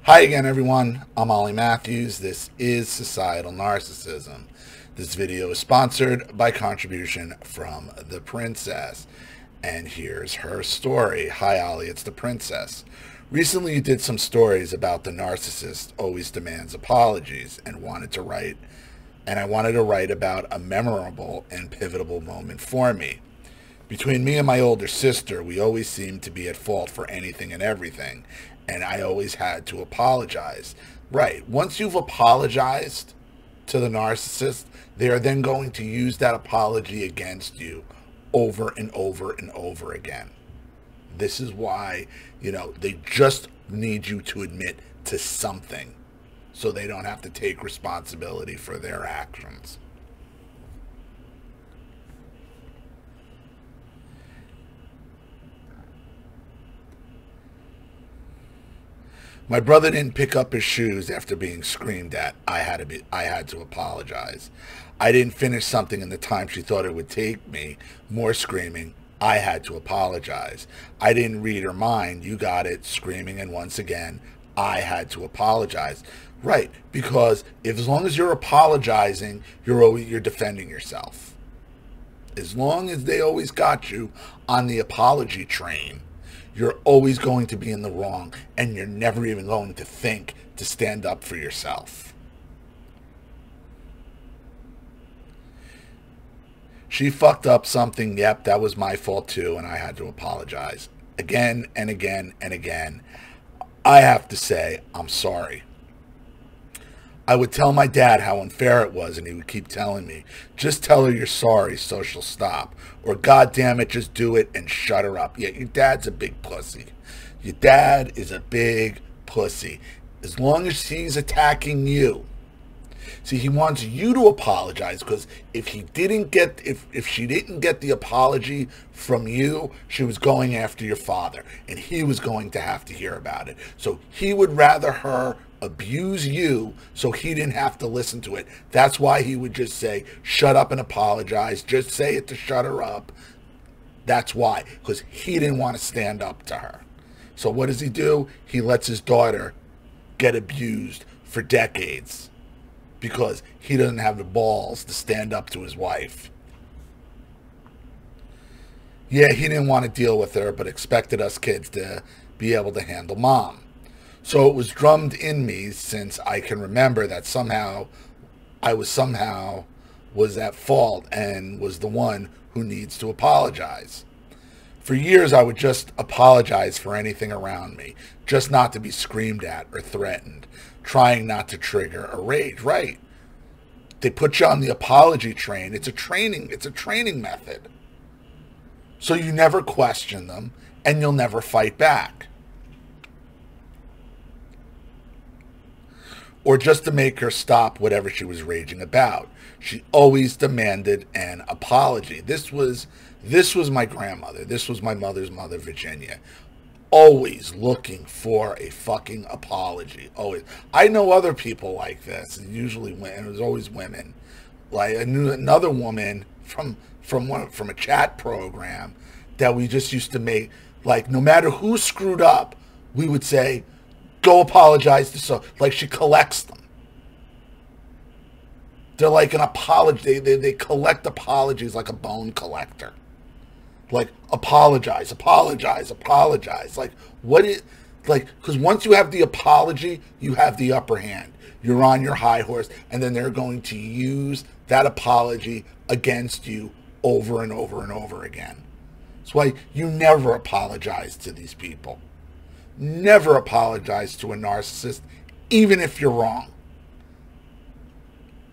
Hi again, everyone. I'm Ollie Matthews. This is Societal Narcissism. This video is sponsored by contribution from the princess. And here's her story. Hi, Ollie. It's the princess. Recently, you did some stories about the narcissist always demands apologies and I wanted to write about a memorable and pivotal moment for me. Between me and my older sister, we always seemed to be at fault for anything and everything, and I always had to apologize. Right, once you've apologized to the narcissist, they are then going to use that apology against you over and over and over again. This is why, they just need you to admit to something so they don't have to take responsibility for their actions. My brother didn't pick up his shoes after being screamed at. I had to apologize. I didn't finish something in the time she thought it would take me. More screaming. I had to apologize. I didn't read her mind. You got it. Screaming, and once again, I had to apologize. Right, because as long as you're apologizing, you're defending yourself. As long as they always got you on the apology train, you're always going to be in the wrong, and you're never even going to think to stand up for yourself. She fucked up something. Yep, that was my fault too, and I had to apologize. Again and again and again. I have to say, I'm sorry. I would tell my dad how unfair it was, and he would keep telling me, just tell her you're sorry so she'll stop. Or, God damn it, just do it and shut her up. Yeah, your dad's a big pussy. Your dad is a big pussy. As long as he's attacking you. See, he wants you to apologize, because if she didn't get the apology from you, she was going after your father, and he was going to have to hear about it. So he would rather her abuse you so he didn't have to listen to it. That's why he would just say, shut up and apologize. Just say it to shut her up. That's why, because he didn't want to stand up to her. So what does he do? He lets his daughter get abused for decades because he doesn't have the balls to stand up to his wife. Yeah, he didn't want to deal with her, but expected us kids to be able to handle mom. So it was drummed in me since I can remember that I was at fault and was the one who needs to apologize. For years, I would just apologize for anything around me, just not to be screamed at or threatened, trying not to trigger a rage. Right. They put you on the apology train. It's a training method. So you never question them and you'll never fight back. Or just to make her stop whatever she was raging about. She always demanded an apology. This was my grandmother. This was my mother's mother, Virginia. Always looking for a fucking apology. Always. I know other people like this. Usually, it was always women. Like, I knew another woman from a chat program that we just used to make. Like, no matter who screwed up, we would say, go apologize to so. Like, she collects them. They're like an apology. They collect apologies like a bone collector. Like, apologize. Like, because once you have the apology, you have the upper hand. You're on your high horse, and then they're going to use that apology against you over and over and over again. That's why you never apologize to these people. Never apologize to a narcissist, even if you're wrong.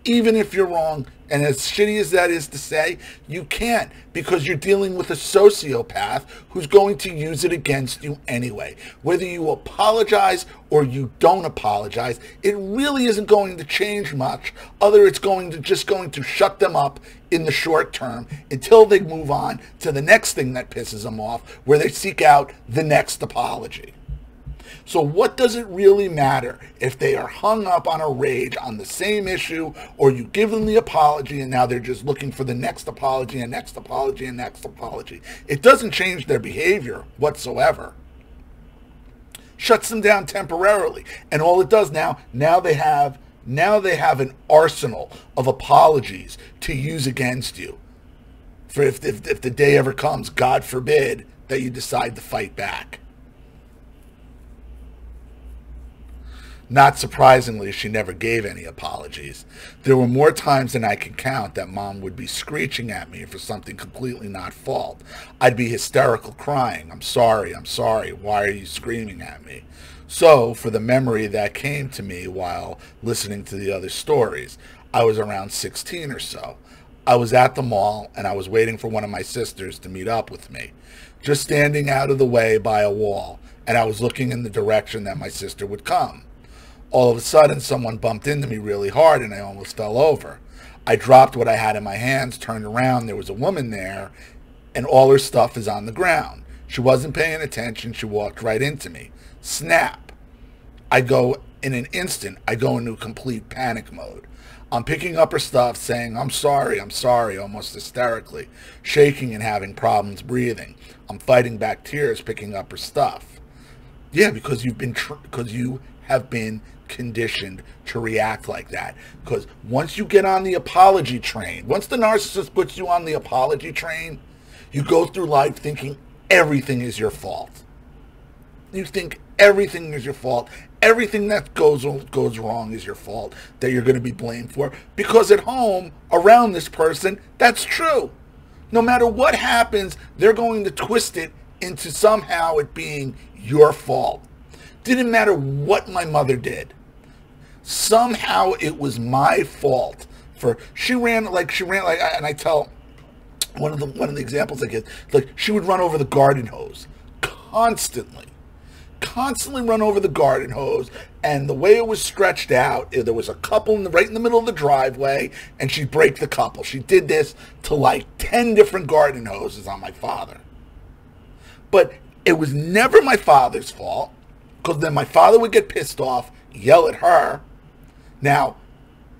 Even if you're wrong, and as shitty as that is to say, you can't, because you're dealing with a sociopath who's going to use it against you anyway. Whether you apologize or you don't apologize, it really isn't going to change much, it's just going to shut them up in the short term until they move on to the next thing that pisses them off, where they seek out the next apology. So what does it really matter if they are hung up on a rage on the same issue, or you give them the apology and now they're just looking for the next apology and next apology and next apology? It doesn't change their behavior whatsoever. Shuts them down temporarily. And all it does now they have an arsenal of apologies to use against you. For if the day ever comes, God forbid, that you decide to fight back. Not surprisingly, she never gave any apologies. There were more times than I can count that Mom would be screeching at me for something completely not fault. I'd be hysterical crying. I'm sorry. Why are you screaming at me? So, for the memory that came to me while listening to the other stories, I was around 16 or so. I was at the mall and I was waiting for one of my sisters to meet up with me, just standing out of the way by a wall, and I was looking in the direction that my sister would come. All of a sudden, someone bumped into me really hard and I almost fell over. I dropped what I had in my hands, turned around, there was a woman there, and all her stuff is on the ground. She wasn't paying attention, she walked right into me. Snap. In an instant, I go into complete panic mode. I'm picking up her stuff, saying, I'm sorry, almost hysterically, shaking and having problems breathing. I'm fighting back tears, picking up her stuff. Yeah, because you have been conditioned to react like that. Because once you get on the apology train, once the narcissist puts you on the apology train, you go through life thinking everything is your fault. You think everything is your fault. Everything that goes wrong is your fault, that you're going to be blamed for. Because at home, around this person, that's true. No matter what happens, they're going to twist it into somehow it being your fault. Didn't matter what my mother did. Somehow it was my fault. She ran like, and I tell one of the examples I give, like she would run over the garden hose constantly run over the garden hose, and the way it was stretched out, there was a couple right in the middle of the driveway, and she'd break the couple. She did this to like 10 different garden hoses on my father. But it was never my father's fault, because then my father would get pissed off, yell at her. Now,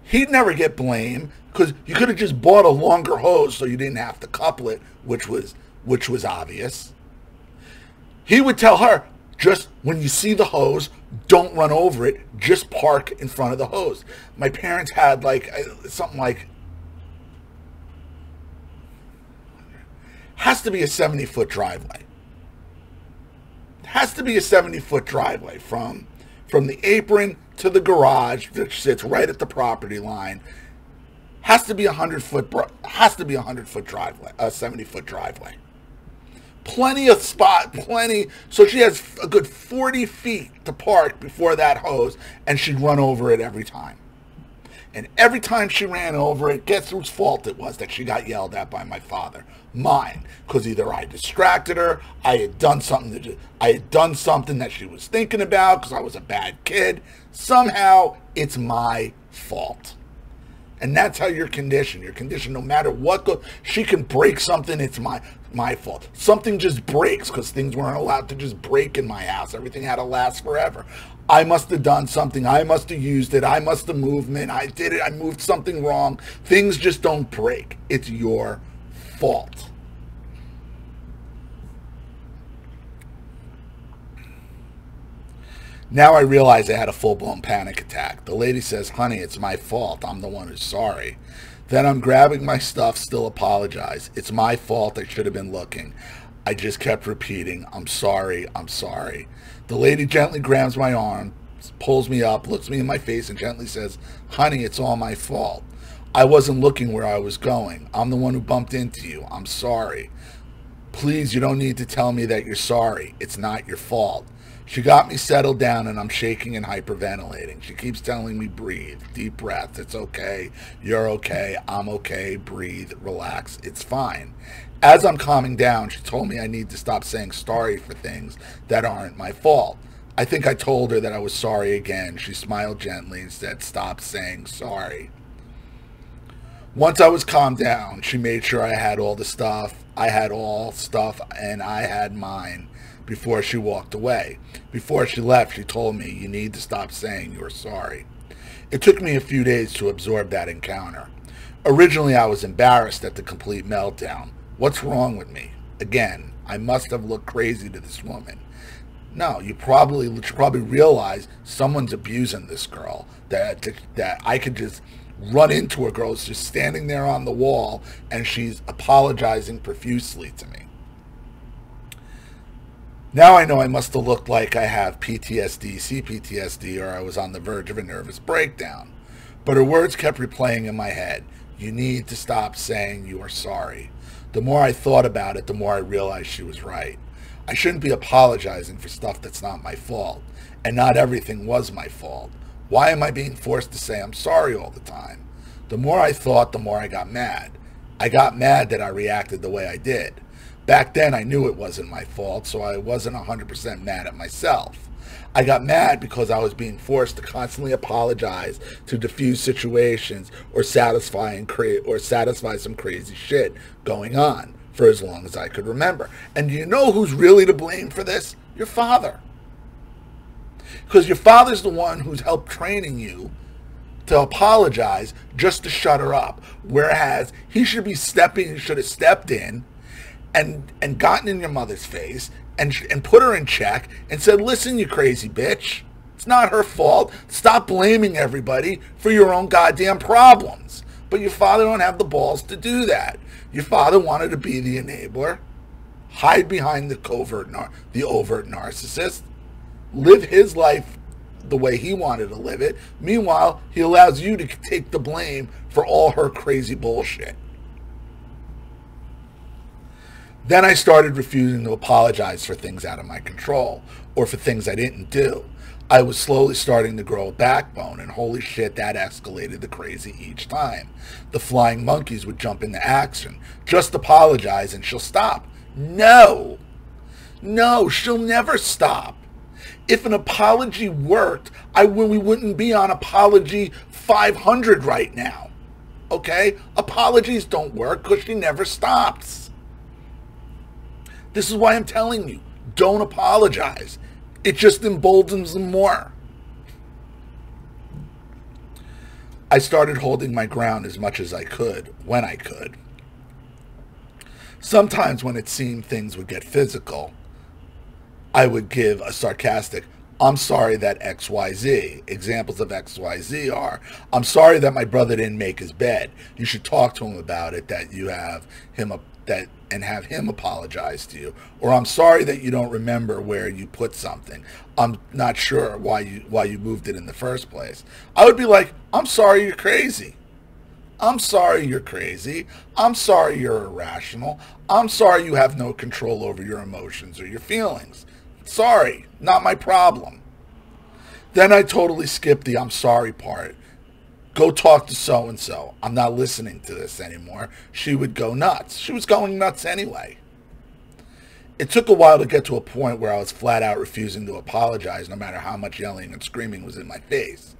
he'd never get blamed, because you could have just bought a longer hose so you didn't have to couple it, which was obvious. He would tell her, just when you see the hose, don't run over it, just park in front of the hose. My parents had something like, has to be a 70-foot driveway. Has to be a 70-foot driveway from the apron to the garage, which sits right at the property line. Has to be a 100-foot driveway, a 70-foot driveway. Plenty of spot, so she has a good 40 feet to park before that hose, and she'd run over it every time. And every time she ran over it, guess whose fault it was that she got yelled at by my father? Mine. Because either I distracted her, I had done something that she was thinking about because I was a bad kid. Somehow, it's my fault. And that's how you're conditioned. You're conditioned no matter what she can break something, it's my fault. Something just breaks because things weren't allowed to just break in my house. Everything had to last forever. I must have done something. I must have used it. I must have moved it. I did it. I moved something wrong. Things just don't break. It's your fault. Now I realize I had a full-blown panic attack. The lady says, honey, it's my fault. I'm the one who's sorry. Then I'm grabbing my stuff, still apologize. It's my fault. I should have been looking. I just kept repeating, I'm sorry, I'm sorry. The lady gently grabs my arm, pulls me up, looks me in my face, and gently says, honey, it's all my fault. I wasn't looking where I was going. I'm the one who bumped into you. I'm sorry. Please, you don't need to tell me that you're sorry. It's not your fault. She got me settled down, and I'm shaking and hyperventilating. She keeps telling me, breathe, deep breath. It's okay. You're okay. I'm okay. Breathe, relax. It's fine. As I'm calming down, she told me I need to stop saying sorry for things that aren't my fault. I think I told her that I was sorry again. She smiled gently and said, stop saying sorry. Once I was calmed down, she made sure I had all the stuff. I had all stuff, and I had mine. Before she walked away. Before she left, she told me, you need to stop saying you're sorry. It took me a few days to absorb that encounter. Originally, I was embarrassed at the complete meltdown. What's wrong with me? Again, I must have looked crazy to this woman. No, you should probably realize someone's abusing this girl. That I could just run into a girl who's just standing there on the wall and she's apologizing profusely to me. Now I know I must have looked like I have PTSD, CPTSD, or I was on the verge of a nervous breakdown. But her words kept replaying in my head. You need to stop saying you are sorry. The more I thought about it, the more I realized she was right. I shouldn't be apologizing for stuff that's not my fault. And not everything was my fault. Why am I being forced to say I'm sorry all the time? The more I thought, the more I got mad. I got mad that I reacted the way I did. Back then, I knew it wasn't my fault, so I wasn't 100% mad at myself. I got mad because I was being forced to constantly apologize to diffuse situations or satisfy some crazy shit going on for as long as I could remember. And do you know who's really to blame for this? Your father. Because your father's the one who's helped training you to apologize just to shut her up. Whereas he should have stepped in and gotten in your mother's face and put her in check and said, listen, you crazy bitch. It's not her fault. Stop blaming everybody for your own goddamn problems. But your father don't have the balls to do that. Your father wanted to be the enabler, hide behind the overt narcissist, live his life the way he wanted to live it. Meanwhile, he allows you to take the blame for all her crazy bullshit. Then I started refusing to apologize for things out of my control or for things I didn't do. I was slowly starting to grow a backbone, and holy shit, that escalated the crazy each time. The flying monkeys would jump into action. Just apologize and she'll stop. No, she'll never stop. If an apology worked, we wouldn't be on apology 500 right now. Okay? Apologies don't work because she never stops. This is why I'm telling you, don't apologize. It just emboldens them more. I started holding my ground as much as I could, when I could. Sometimes when it seemed things would get physical, I would give a sarcastic, I'm sorry that XYZ. Examples of XYZ are, I'm sorry that my brother didn't make his bed. You should talk to him about it, and have him apologize to you. Or I'm sorry that you don't remember where you put something. I'm not sure why you moved it in the first place. I would be like, I'm sorry you're crazy. I'm sorry you're crazy. I'm sorry you're irrational. I'm sorry you have no control over your emotions or your feelings. Sorry, not my problem. Then I totally skipped the I'm sorry part. Go talk to so-and-so. I'm not listening to this anymore. She would go nuts. She was going nuts anyway. It took a while to get to a point where I was flat out refusing to apologize no matter how much yelling and screaming was in my face.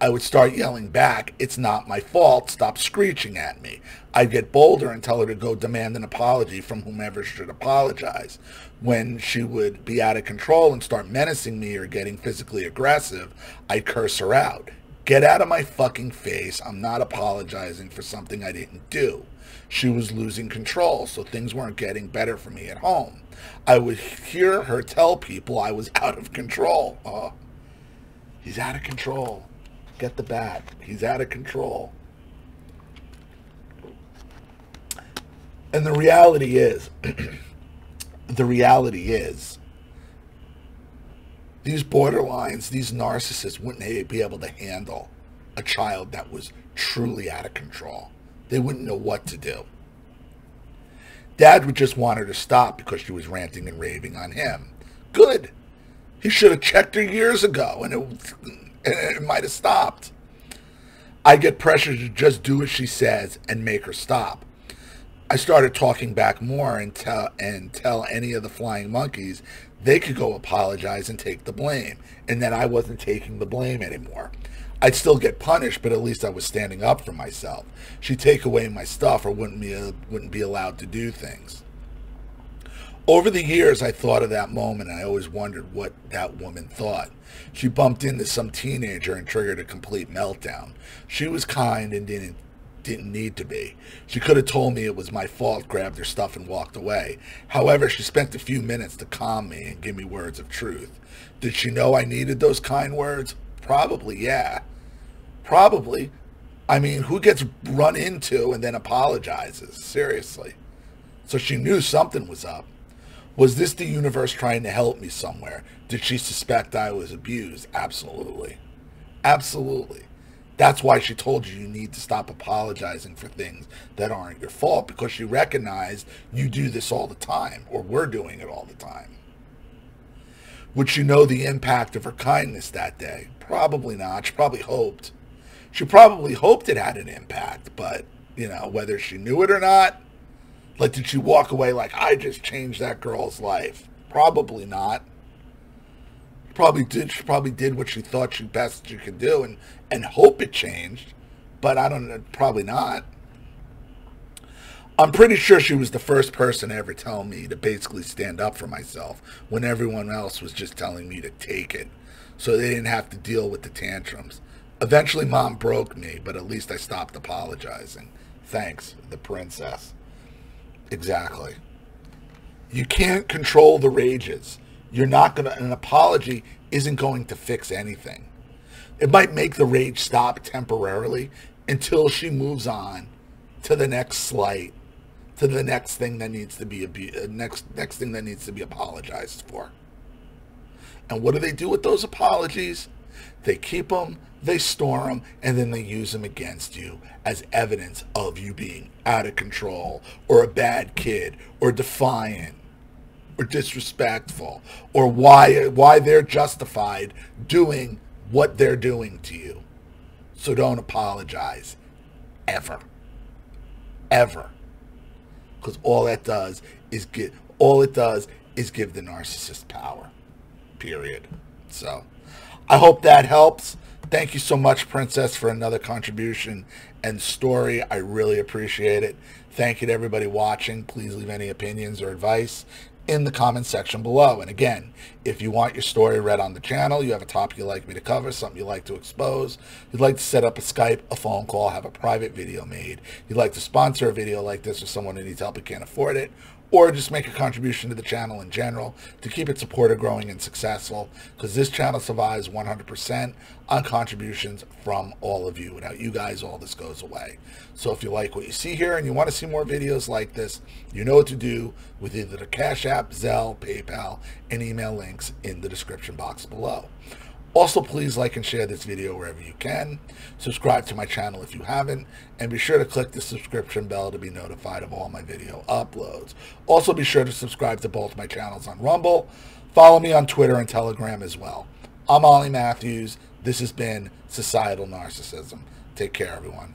I would start yelling back, it's not my fault, stop screeching at me. I'd get bolder and tell her to go demand an apology from whomever should apologize. When she would be out of control and start menacing me or getting physically aggressive, I'd curse her out. Get out of my fucking face. I'm not apologizing for something I didn't do. She was losing control, so things weren't getting better for me at home. I would hear her tell people I was out of control. Oh, he's out of control. Get the bat. He's out of control. And the reality is, these borderlines, these narcissists wouldn't be able to handle a child that was truly out of control. They wouldn't know what to do. Dad would just want her to stop because she was ranting and raving on him. Good. He should have checked her years ago and it might have stopped. I get pressure to just do what she says and make her stop. I started talking back more and tell any of the flying monkeys they could go apologize and take the blame, and that I wasn't taking the blame anymore. I'd still get punished, but at least I was standing up for myself. She'd take away my stuff or wouldn't be allowed to do things. Over the years, I thought of that moment, and I always wondered what that woman thought. She bumped into some teenager and triggered a complete meltdown. She was kind and didn't didn't need to be. She could have told me it was my fault, grabbed her stuff, and walked away. However, she spent a few minutes to calm me and give me words of truth. Did she know I needed those kind words? Probably, yeah. Probably. I mean, who gets run into and then apologizes? Seriously. So she knew something was up. Was this the universe trying to help me somewhere? Did she suspect I was abused? Absolutely. Absolutely. That's why she told you need to stop apologizing for things that aren't your fault, because she recognized you do this all the time, or we're doing it all the time. Would she know the impact of her kindness that day? Probably not. She probably hoped. She probably hoped it had an impact, but, you know, whether she knew it or not, like, did she walk away like, I just changed that girl's life? Probably not. She probably did what she thought she best she could do and hope it changed, but I don't know, probably not. I'm pretty sure she was the first person to ever tell me to basically stand up for myself when everyone else was just telling me to take it, so they didn't have to deal with the tantrums. Eventually, Mom broke me, but at least I stopped apologizing. Thanks, the princess. Exactly. You can't control the rages. You're not going to, an apology isn't going to fix anything. It might make the rage stop temporarily until she moves on to the next slight, to the next thing that needs to be next thing that needs to be apologized for. And what do they do with those apologies? They keep them, they store them, and then they use them against you as evidence of you being out of control, or a bad kid, or defiant, or disrespectful, or why they're justified doing what they're doing to you. So don't apologize. Ever. Ever. Because all it does is give the narcissist power. Period. So I hope that helps. Thank you so much, Princess, for another contribution and story. I really appreciate it. Thank you to everybody watching. Please leave any opinions or advice in the comment section below. And again, if you want your story read on the channel, you have a topic you'd like me to cover, something you'd like to expose, you'd like to set up a Skype, a phone call, have a private video made, you'd like to sponsor a video like this for someone who needs help and can't afford it, or just make a contribution to the channel in general to keep it supported, growing, and successful, because this channel survives 100% on contributions from all of you. Without you guys, all this goes away. So if you like what you see here and you want to see more videos like this, you know what to do with either the Cash App, Zelle, PayPal, and email links in the description box below. Also, please like and share this video wherever you can. Subscribe to my channel if you haven't, and be sure to click the subscription bell to be notified of all my video uploads. Also, be sure to subscribe to both my channels on Rumble. Follow me on Twitter and Telegram as well. I'm Ollie Matthews. This has been Societal Narcissism. Take care, everyone.